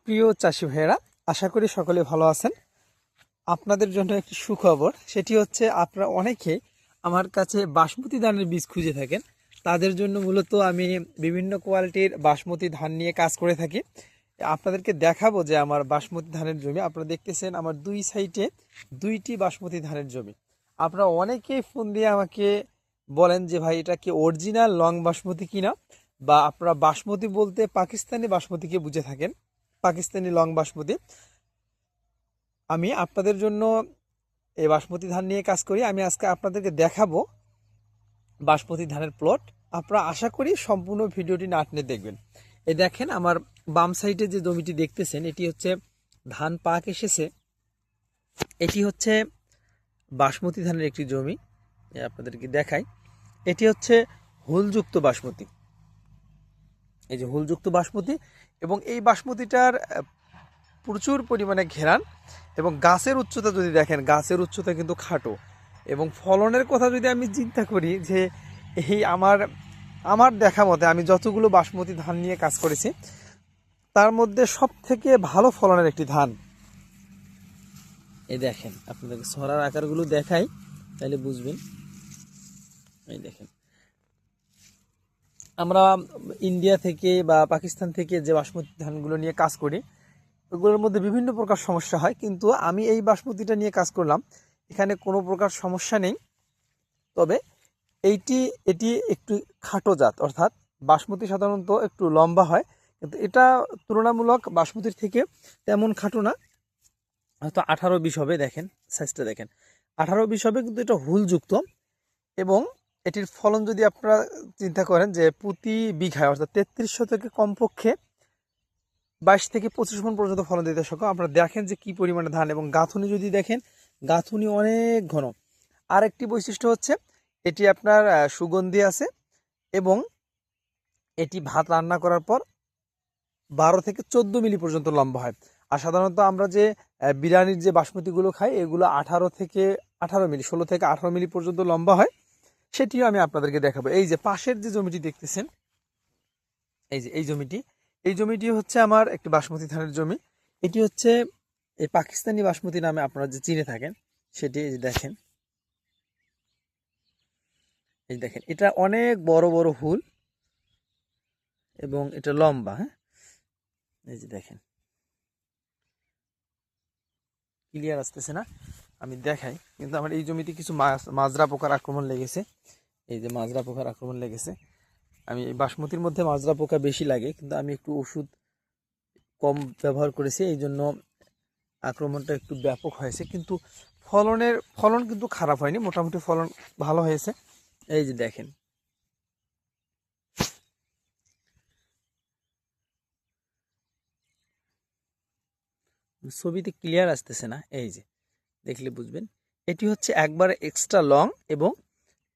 প্রিয় চাষি ভাইয়েরা, আশা করি সকলে ভালো আছেন। আপনাদের জন্য একটি সুখবর, সেটি হচ্ছে আপনারা অনেকে আমার কাছে বাসমতি ধানের বীজ খুঁজে থাকেন। তাদের জন্য মূলত আমি বিভিন্ন কোয়ালিটির বাসমতি ধান নিয়ে কাজ করে থাকি। আপনাদেরকে দেখাবো যে আমার বাসমতি ধানের জমি আপনারা দেখতেছেন, আমার দুই সাইডে দুইটি বাসমতি ধানের জমি। আপনারা অনেকেই ফোন দিয়ে আমাকে বলেন যে ভাই এটা কি অরিজিনাল লং বাসমতি কিনা, বা আপনারা বাসমতি বলতে পাকিস্তানি বাসমতিকে বুঝে থাকেন, পাকিস্তানি লং বাসমতি। আমি আপনাদের জন্য এই বাসমতি ধান নিয়ে কাজ করি। আমি আজকে আপনাদেরকে দেখাবো বাসমতি ধানের প্লট। আপনারা আশা করি সম্পূর্ণ ভিডিওটি না টেনে দেখবেন। এই দেখেন, আমার বাম সাইডে যে জমিটি দেখতেছেন, এটি হচ্ছে ধান পাক এসেছে। এটি হচ্ছে বাসমতি ধানের একটি জমি, আপনাদেরকে দেখাই। এটি হচ্ছে হুলযুক্ত বাসমতি, এই যে হুলযুক্ত বাসমতি। এবং এই বাসমতিটার প্রচুর পরিমাণে ঘেরান, এবং গাছের উচ্চতা যদি দেখেন, গাছের উচ্চতা কিন্তু খাটো। এবং ফলনের কথা যদি আমি চিন্তা করি, যে এই আমার দেখা মতে আমি যতগুলো বাসমতি ধান নিয়ে কাজ করেছি, তার মধ্যে সব থেকে ভালো ফলনের একটি ধান। এই দেখেন, আপনাদেরকে ছড়ার আকারগুলো দেখাই, তাহলে বুঝবেন। এই দেখেন, আমরা ইন্ডিয়া থেকে বা পাকিস্তান থেকে যে বাসমতি ধানগুলো নিয়ে কাজ করি, ওগুলোর মধ্যে বিভিন্ন প্রকার সমস্যা হয়, কিন্তু আমি এই বাসমতিটা নিয়ে কাজ করলাম, এখানে কোনো প্রকার সমস্যা নেই। তবে এটি একটু খাটো জাত, অর্থাৎ বাসমতি সাধারণত একটু লম্বা হয়, কিন্তু এটা তুলনামূলক বাসমতির থেকে তেমন খাটো না, হয়তো 18-20 হবে। দেখেন সাইজটা, দেখেন 18-20 হবে, কিন্তু এটা হুলযুক্ত। এবং এটির ফলন যদি আপনারা চিন্তা করেন যে প্রতি বিঘায়, অর্থাৎ 3300 থেকে কমপক্ষে 22 থেকে 25 মণ পর্যন্ত ফলন দিতে সক্ষম। আপনারা দেখেন যে কি পরিমাণে ধান, এবং গাঁথুনি যদি দেখেন, গাঁথুনি অনেক ঘন। আরেকটি বৈশিষ্ট্য হচ্ছে এটি আপনার সুগন্ধি আছে, এবং এটি ভাত রান্না করার পর 12 থেকে 14 মিলি পর্যন্ত লম্বা হয়। আর সাধারণত আমরা যে বিরিয়ানির যে বাসমতিগুলো খাই, এগুলো 18 থেকে 18 মিলি, 16 থেকে 18 মিলি পর্যন্ত লম্বা হয়। সেটিও আমি আপনাদেরকে দেখাবো। এই যে পাশের যে জমিটি দেখতেছেন, এই যে এই জমিটি হচ্ছে আমার একটি বাসমতি ধানের জমি। এটি হচ্ছে এই পাকিস্তানি বাসমতি নামে আপনারা যে চিনে থাকেন, সেটি এই যে দেখেন, এই দেখেন, এটা অনেক বড় বড় হুল, এবং এটা লম্বা। হ্যাঁ, এই যে দেখেন, ক্লিয়ার আসতেছে না, আমি দেখাই। কিন্তু আমার এই জমিতে কিছু মাজরা পোকার আক্রমণ লেগেছে। এই যে মাজরা পোকার আক্রমণ লেগেছে। আমি এই বাসমতির মধ্যে মাজরা পোকা বেশি লাগে, কিন্তু আমি একটু ওষুধ কম ব্যবহার করেছি, এই জন্য আক্রমণটা একটু ব্যাপক হয়েছে। কিন্তু ফলন কিন্তু খারাপ হয়নি, মোটামুটি ফলন ভালো হয়েছে। এই যে দেখেন, ছবিতে ক্লিয়ার আসতেছে না, এই যে দেখলে বুঝবেন। এটি হচ্ছে একবার এক্সট্রা লং এবং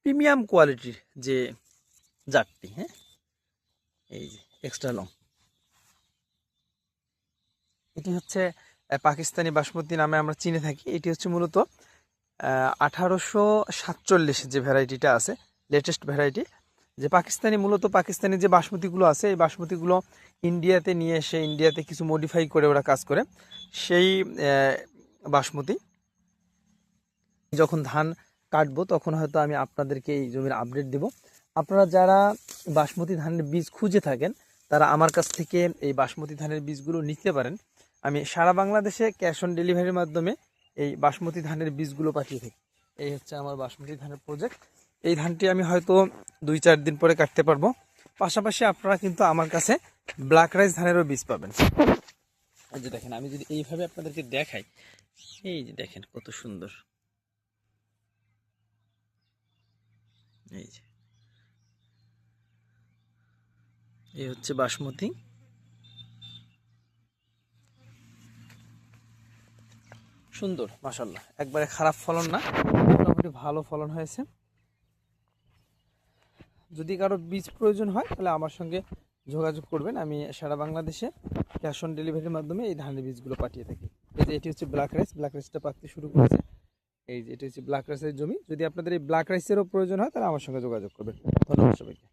প্রিমিয়াম কোয়ালিটির যে জাতটি। হ্যাঁ, এই যে এক্সট্রা লং, এটি হচ্ছে পাকিস্তানি বাসমতি নামে আমরা চিনে থাকি। এটি হচ্ছে মূলত 1847 যে ভ্যারাইটিটা আছে, লেটেস্ট ভ্যারাইটি। যে মূলত পাকিস্তানি যে বাসমতিগুলো আছে, এই বাসমতিগুলো ইন্ডিয়াতে নিয়ে এসে ইন্ডিয়াতে কিছু মডিফাই করে ওরা কাজ করে। সেই বাসমতি যখন ধান কাটবো, তখন হয়তো আমি আপনাদেরকে এই জমির আপডেট দেব। আপনারা যারা বাসমতি ধানের বীজ খুঁজে থাকেন, তারা আমার কাছ থেকে এই বাসমতি ধানের বীজগুলো নিতে পারেন। আমি সারা বাংলাদেশে ক্যাশ অন ডেলিভারির মাধ্যমে এই বাসমতি ধানের বীজগুলো পাঠিয়ে থাকি। এই হচ্ছে আমার বাসমতি ধানের প্রজেক্ট। এই ধানটি আমি হয়তো 2-4 দিন পরে কাটতে পারবো। পাশাপাশি আপনারা কিন্তু আমার কাছে ব্ল্যাক রাইস ধানেরও বীজ পাবেন। এই যে দেখেন, আমি যদি এইভাবে আপনাদেরকে দেখাই, এই যে দেখেন কত সুন্দর। এই যে এই হচ্ছে বাসমতি। সুন্দর, মাশাআল্লাহ, একবারে খারাপ ফলন না, মোটামুটি ভালো ফলন হয়েছে। যদি কারো বীজ প্রয়োজন হয়, তাহলে আমার সঙ্গে যোগাযোগ করবেন। আমি সারা বাংলাদেশে ক্যাশ অন ডেলিভারির মাধ্যমে এই ধানের বীজগুলো পাঠিয়ে থাকি। এই যে এটি হচ্ছে ব্ল্যাক রাইসটা পাকতে শুরু করেছে। এই যে এটি হচ্ছে ব্ল্যাক রাইসের জমি। যদি আপনাদের এই ব্ল্যাক রাইসেরও প্রয়োজন হয়, তাহলে আমার সঙ্গে যোগাযোগ করবেন। ধন্যবাদ সবাইকে।